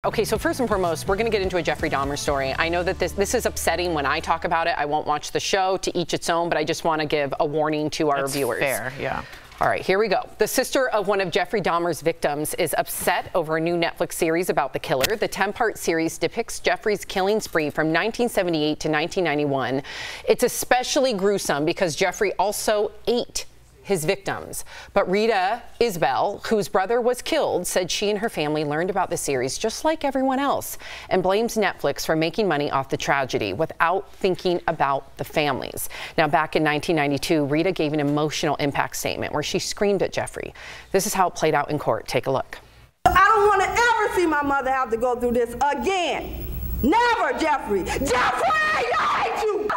Okay, so first and foremost, we're going to get into a Jeffrey Dahmer story. I know that this is upsetting when I talk about it. I won't watch the show, to each its own, but I just want to give a warning to our viewers. Fair, yeah. All right, here we go. The sister of one of Jeffrey Dahmer's victims is upset over a new Netflix series about the killer. The 10-part series depicts Jeffrey's killing spree from 1978 to 1991. It's especially gruesome because Jeffrey also ate his victims. But Rita Isbell, whose brother was killed, said she and her family learned about the series just like everyone else and blames Netflix for making money off the tragedy without thinking about the families. Now, back in 1992, Rita gave an emotional impact statement where she screamed at Jeffrey. This is how it played out in court. Take a look. I don't want to ever see my mother have to go through this again. Never, Jeffrey. Jeffrey, I hate you.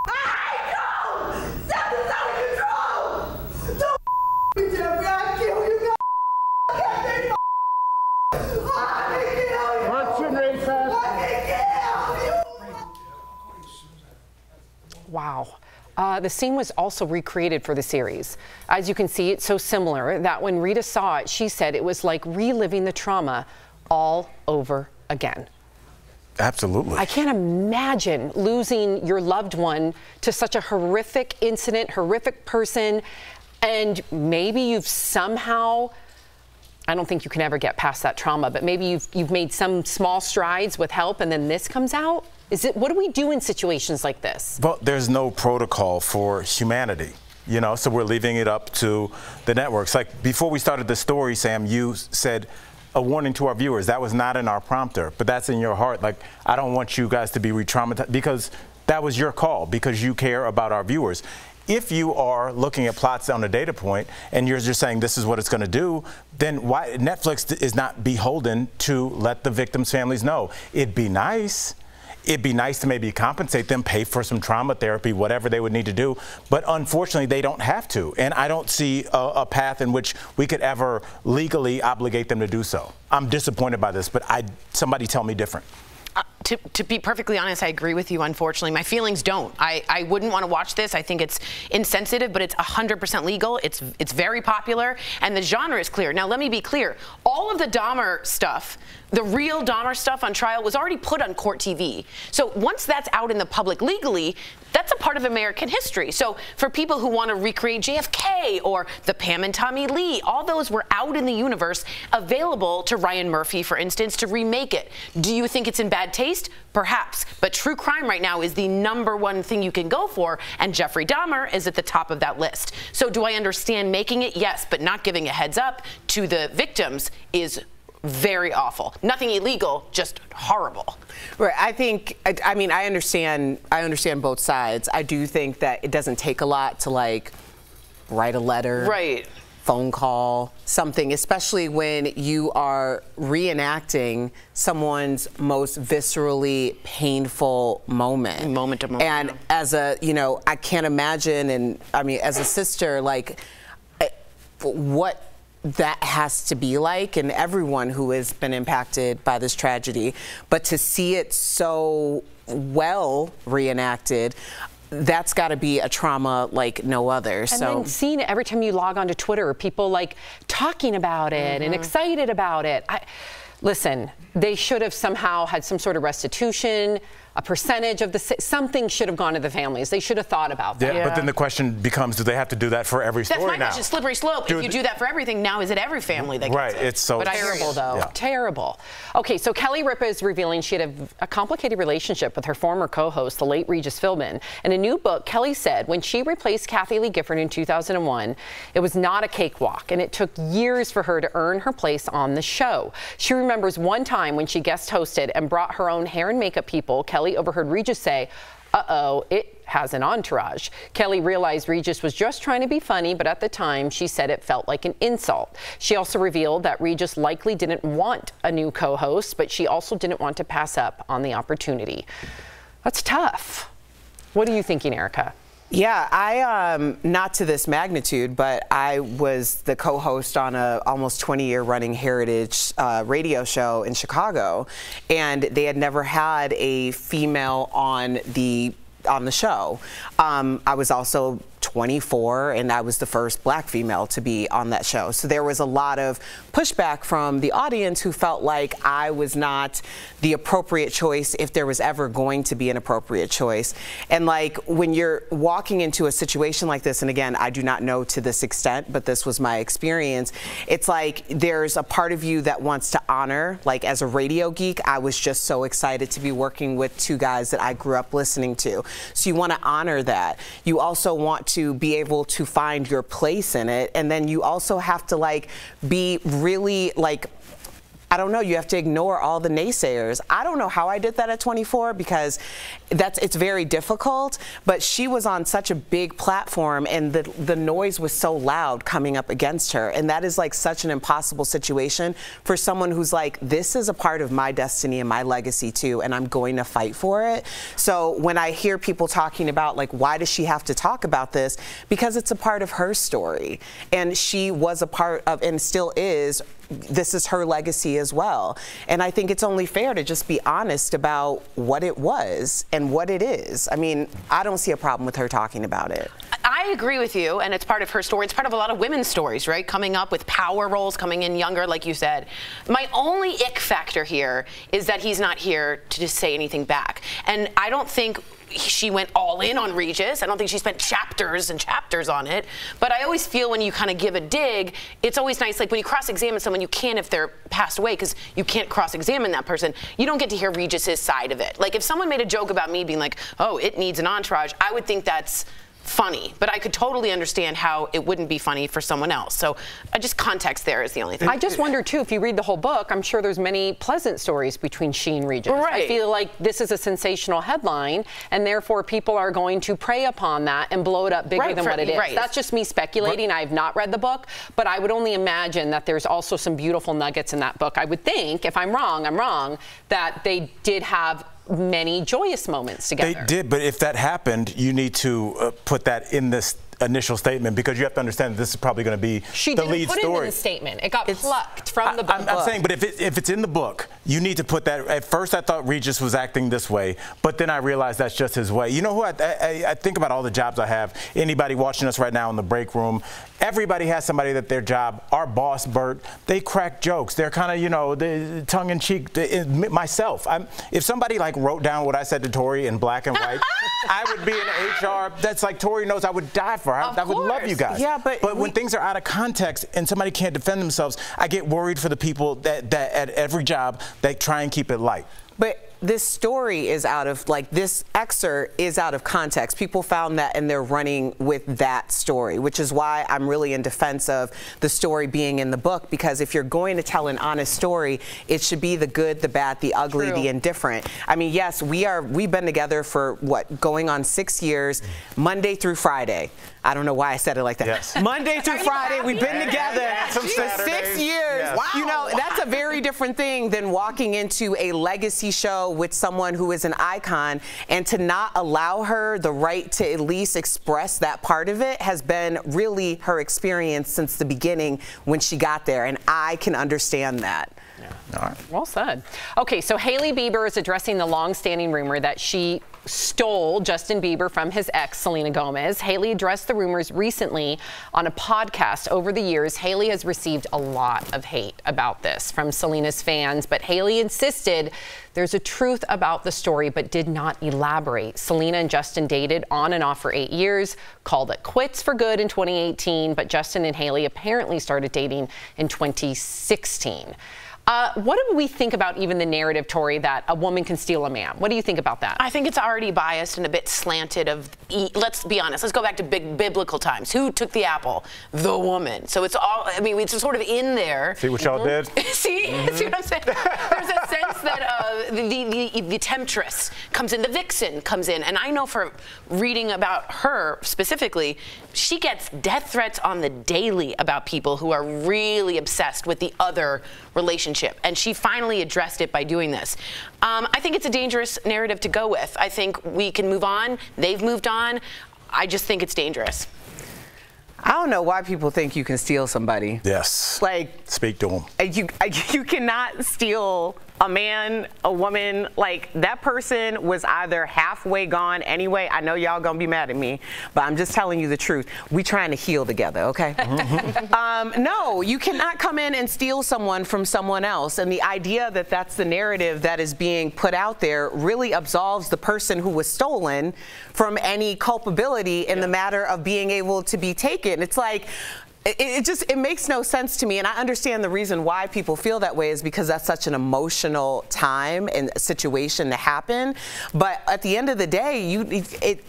I hate you. Something's out of control. Don't Jeffrey, I'll kill you. Wow. The scene was also recreated for the series. As you can see, it's so similar that when Rita saw it, she said it was like reliving the trauma all over again. Absolutely. I can't imagine losing your loved one to such a horrific incident, horrific person, and maybe you've somehow, I don't think you can ever get past that trauma, but maybe you've made some small strides with help and then this comes out? What do we do in situations like this? Well, there's no protocol for humanity, you know, so we're leaving it up to the networks. Like before we started the story, Sam, you said a warning to our viewers. That was not in our prompter, but that's in your heart. Like, I don't want you guys to be re-traumatized because that was your call, because you care about our viewers. If you are looking at plots on a data point and you're just saying this is what it's going to do, then why Netflix is not beholden to let the victims' families know. It'd be nice. It'd be nice to maybe compensate them, pay for some trauma therapy, whatever they would need to do. But unfortunately, they don't have to. And I don't see a path in which we could ever legally obligate them to do so. I'm disappointed by this, but somebody tell me different. To be perfectly honest, I agree with you, unfortunately. My feelings don't. I wouldn't want to watch this. I think it's insensitive, but it's 100% legal. It's very popular, and the genre is clear. Now, let me be clear. All of the Dahmer stuff, the real Dahmer stuff on trial, was already put on court TV. So once that's out in the public legally, that's a part of American history. So for people who want to recreate JFK or the Pam and Tommy Lee, all those were out in the universe, available to Ryan Murphy, for instance, to remake it. Do you think it's in bad taste? Perhaps. But true crime right now is the #1 thing you can go for, and Jeffrey Dahmer is at the top of that list. So do I understand making it? Yes, but not giving a heads up to the victims is very awful. Nothing illegal, just horrible. Right. I mean, I understand both sides. I do think that it doesn't take a lot to, like, write a letter. Right. Phone call, something, especially when you are reenacting someone's most viscerally painful moment. Moment to moment. And as a, you know, I can't imagine, and I mean, as a sister, like, what that has to be like, and everyone who has been impacted by this tragedy, but to see it so well reenacted, that's got to be a trauma like no other. And then seeing it every time you log onto Twitter, people like talking about it and excited about it. Listen, they should have somehow had some sort of restitution, a percentage of something should have gone to the families. They should have thought about that. Yeah, but then the question becomes, do they have to do that for every story now? That's my question, slippery slope. If you do that for everything, now is it every family that gets it? It's so terrible, though. Yeah. Terrible. Okay, so Kelly Ripa is revealing she had a complicated relationship with her former co-host, the late Regis Philbin. In a new book, Kelly said when she replaced Kathie Lee Gifford in 2001, it was not a cakewalk, and it took years for her to earn her place on the show. She remembers one time when she guest hosted and brought her own hair and makeup people. Kelly overheard Regis say, "Uh-oh, it has an entourage." Kelly realized Regis was just trying to be funny, but at the time, she said it felt like an insult. She also revealed that Regis likely didn't want a new co-host, but she also didn't want to pass up on the opportunity. That's tough. What are you thinking, Erica? Yeah, not to this magnitude, but I was the co-host on a almost 20-year running heritage radio show in Chicago, and they had never had a female on the show. I was also 24, and I was the first black female to be on that show. So there was a lot of pushback from the audience who felt like I was not the appropriate choice if there was ever going to be an appropriate choice. And like when you're walking into a situation like this, and again, I do not know to this extent, but this was my experience, it's like there's a part of you that wants to honor, like as a radio geek, I was just so excited to be working with two guys that I grew up listening to. So you want to honor that. You also want to be able to find your place in it, and then you also have to like be really like, I don't know, you have to ignore all the naysayers. I don't know how I did that at 24 because it's very difficult, but she was on such a big platform and the noise was so loud coming up against her, and that is like such an impossible situation for someone who's like, this is a part of my destiny and my legacy too, and I'm going to fight for it. So when I hear people talking about like, why does she have to talk about this? Because it's a part of her story, and she was a part of, and still is, this is her legacy as well. And I think it's only fair to just be honest about what it was and what it is. I mean, I don't see a problem with her talking about it. I agree with you, and it's part of her story. It's part of a lot of women's stories, right? Coming up with power roles, coming in younger, like you said. My only ick factor here is that he's not here to just say anything back. And I don't think she went all in on Regis. I don't think she spent chapters and chapters on it. But I always feel when you kind of give a dig, it's always nice, like when you cross-examine someone, you can if they're passed away, because you can't cross-examine that person. You don't get to hear Regis's side of it. Like if someone made a joke about me being like, oh, it needs an entourage, I would think that's funny, but I could totally understand how it wouldn't be funny for someone else. So just context there is the only thing. I just wonder too, if you read the whole book, I'm sure there's many pleasant stories between she and Regis. Right. I feel like this is a sensational headline, and therefore people are going to prey upon that and blow it up bigger than what it is. Right. That's just me speculating. I have not read the book, but I would only imagine that there's also some beautiful nuggets in that book. I would think, if I'm wrong, that they did have many joyous moments together. They did, but if that happened, you need to put that in this initial statement, because you have to understand that this is probably going to be the lead story. She didn't put it in the statement. It got plucked from the book. I'm saying, but if it's in the book, you need to put that. At first, I thought Regis was acting this way, but then I realized that's just his way. You know who I think about all the jobs I have. Anybody watching us right now in the break room, everybody has somebody that their job. Our boss, Bert, they crack jokes. They're kind of, you know, tongue-in-cheek. Myself, if somebody like wrote down what I said to Tori in black and white, I would be in HR. That's like Tori knows I would die for. I would love you guys. Yeah, but when things are out of context and somebody can't defend themselves, I get worried for the people that at every job that try and keep it light. But this story is out of, like, this excerpt is out of context. People found that and they're running with that story, which is why I'm really in defense of the story being in the book, because if you're going to tell an honest story, it should be the good, the bad, the ugly, the indifferent. I mean, yes, we've been together for what, going on 6 years, Monday through Friday. I don't know why I said it like that. Yes. Monday through Friday, we've been together for Saturdays. 6 years. Yes. Wow. You know, that's a very different thing than walking into a legacy show with someone who is an icon, and to not allow her the right to at least express that part of it has been really her experience since the beginning when she got there, and I can understand that. Yeah. All right. Well said. Okay, so Hailey Bieber is addressing the long-standing rumor that she stole Justin Bieber from his ex, Selena Gomez. Hailey addressed the rumors recently on a podcast. Over the years, Hailey has received a lot of hate about this from Selena's fans, but Hailey insisted there's a truth about the story, but did not elaborate. Selena and Justin dated on and off for 8 years, called it quits for good in 2018, but Justin and Hailey apparently started dating in 2016. What do we think about even the narrative, Tori, that a woman can steal a man? What do you think about that? I think it's already biased and a bit slanted of, let's be honest, let's go back to big biblical times. Who took the apple? The woman. So it's all, I mean, it's sort of in there. See what y'all did? See? See what I'm saying? There's a sense that the temptress comes in, the vixen comes in. And I know for reading about her specifically, she gets death threats on the daily about people who are really obsessed with the other relationship. And she finally addressed it by doing this. I think it's a dangerous narrative to go with. I think we can move on. They've moved on. I just think it's dangerous. I don't know why people think you can steal somebody. Yes. Like, speak to them. You cannot steal a man, a woman, like that person was either halfway gone anyway. I know y'all gonna be mad at me, but I'm just telling you the truth. We trying to heal together, okay? No, you cannot come in and steal someone from someone else. And the idea that that's the narrative that is being put out there really absolves the person who was stolen from any culpability in the matter of being able to be taken. It's like, it makes no sense to me, and I understand the reason why people feel that way is because that's such an emotional time and situation to happen. But at the end of the day,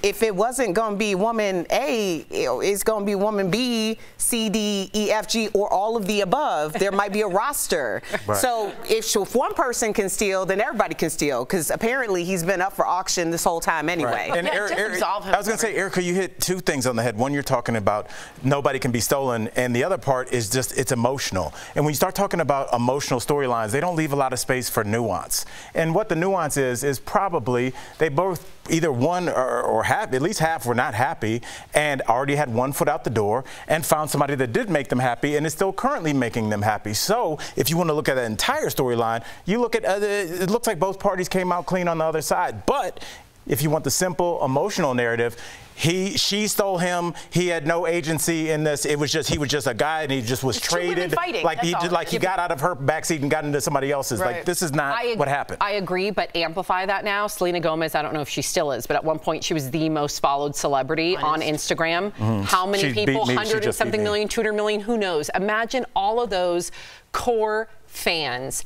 if it wasn't going to be woman A, it's going to be woman B, C, D, E, F, G, or all of the above. There might be a roster. Right. So if one person can steal, then everybody can steal, because apparently he's been up for auction this whole time anyway. Right. And I was going to say, Erica, you hit two things on the head. One, you're talking about nobody can be stolen. And the other part is just it's emotional. And when you start talking about emotional storylines, they don't leave a lot of space for nuance. And what the nuance is probably they both either one or half, at least half were not happy and already had one foot out the door and found somebody that did make them happy and is still currently making them happy. So if you want to look at the entire storyline, you look at it looks like both parties came out clean on the other side. But if you want the simple emotional narrative, she stole him. He had no agency in this. He was just a guy, and he just was traded. He got out of her backseat and got into somebody else's. Right. Like, this is not what happened. I agree, but amplify that now. Selena Gomez, I don't know if she still is, but at one point she was the most followed celebrity on Instagram. How many people? 100 and something million, 200 million, who knows? Imagine all of those core fans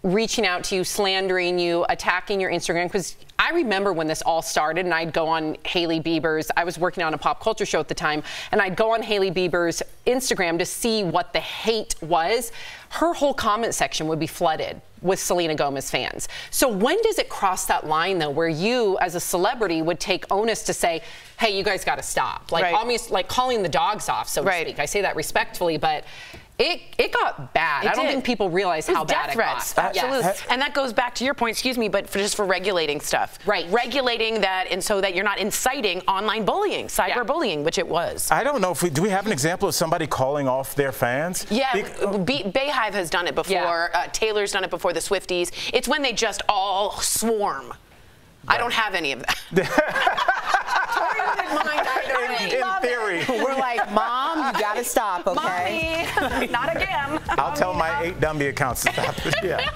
reaching out to you, slandering you, attacking your Instagram. Because I remember when this all started, and I'd go on Hailey Bieber's, I was working on a pop culture show at the time, and I'd go on Hailey Bieber's Instagram to see what the hate was. Her whole comment section would be flooded with Selena Gomez fans. So when does it cross that line, though, where you, as a celebrity, would take onus to say, hey, you guys got to stop? Like, almost like calling the dogs off, so to speak. I say that respectfully, but it got bad. I don't think people realize how bad it got. Absolutely. Yes. And that goes back to your point, excuse me, but just for regulating stuff. Right. Regulating that, and so that you're not inciting online bullying, cyberbullying, which it was. I don't know if do we have an example of somebody calling off their fans? Yeah, Bayhive has done it before. Yeah. Taylor's done it before, the Swifties. It's when they just all swarm. Right. I don't have any of that. In theory. We're like, Mom, you gotta stop, okay? Mommy, not again. I'll tell my 8 dummy accounts to stop it. Yeah.